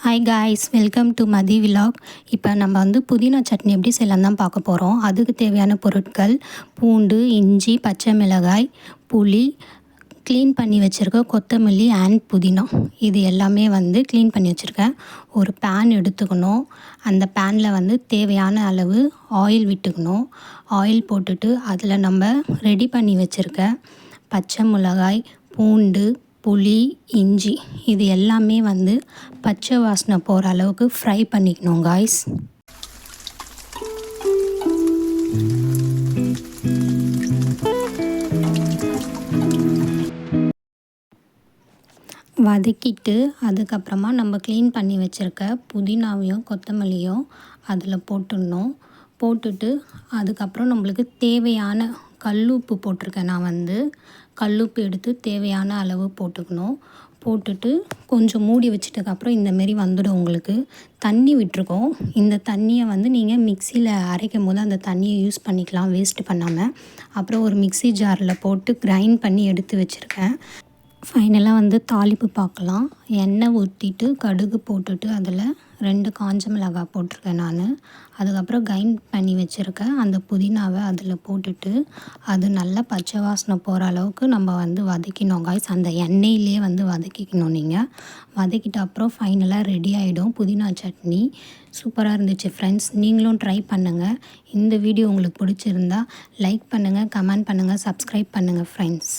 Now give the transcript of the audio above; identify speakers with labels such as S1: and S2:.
S1: Hi guys, welcome to Mathi vlog. இப்போ நம்ம வந்து புதினா சட்னி எப்படி செய்யலாம் தான் பார்க்க போகிறோம். அதுக்கு தேவையான பொருட்கள் பூண்டு, இஞ்சி, பச்சை மிளகாய், புளி, க்ளீன் பண்ணி வச்சுருக்க கொத்தமல்லி அண்ட் புதினா. இது எல்லாமே வந்து க்ளீன் பண்ணி வச்சுருக்கேன். ஒரு பேன் எடுத்துக்கணும். அந்த பேனில் வந்து தேவையான அளவு ஆயில் விட்டுக்கணும். ஆயில் போட்டுட்டு அதில் நம்ம ரெடி பண்ணி வச்சுருக்க பச்சை மிளகாய், பூண்டு, புளி, இஞ்சி இது எல்லாமே வந்து பச்சை வாசனை போகிற அளவுக்கு ஃப்ரை பண்ணிக்கணும் காய்ஸ். வதக்கிட்டு அதுக்கப்புறமா நம்ம க்ளீன் பண்ணி வச்சுருக்க புதினாவையும் கொத்தமல்லியும் அதில் போட்டுடணும். போட்டுட்டு அதுக்கப்புறம் நம்மளுக்கு தேவையான கல்லுப்பு போட்டிருக்கேன். நான் வந்து கல்லுப்பு எடுத்து தேவையான அளவு போட்டுக்கணும். போட்டுட்டு கொஞ்சம் மூடி வச்சிட்டதுக்கப்புறம் இந்தமாரி வந்துடும். உங்களுக்கு தண்ணி விட்டுருக்கோம். இந்த தண்ணியை வந்து நீங்கள் மிக்சியில் அரைக்கும் போது அந்த தண்ணியை யூஸ் பண்ணிக்கலாம் வேஸ்ட்டு பண்ணாமல். அப்புறம் ஒரு மிக்சி ஜாரில் போட்டு கிரைண்ட் பண்ணி எடுத்து வச்சுருக்கேன். ஃபைனலாக வந்து தாளிப்பு பார்க்கலாம். எண்ணெய் ஊற்றிட்டு கடுகு போட்டுட்டு அதில் 2 காஞ்ச மிளகாய் போட்டிருக்கேன் நான். அதுக்கப்புறம் கிரைண்ட் பண்ணி வச்சுருக்கேன் அந்த புதினாவை அதில் போட்டுட்டு அது நல்லா பச்சை வாசனை போகிற அளவுக்கு நம்ம வந்து வதக்கினோம் காய்ஸ். அந்த எண்ணெயிலே வந்து வதக்கிக்கணும். நீங்கள் வதக்கிட்ட அப்புறம் ஃபைனலாக ரெடி ஆகிடும் புதினா சட்னி. சூப்பராக இருந்துச்சு ஃப்ரெண்ட்ஸ். நீங்களும் ட்ரை பண்ணுங்கள். இந்த வீடியோ உங்களுக்கு பிடிச்சிருந்தா லைக் பண்ணுங்கள், கமெண்ட் பண்ணுங்கள், சப்ஸ்கிரைப் பண்ணுங்கள் ஃப்ரெண்ட்ஸ்.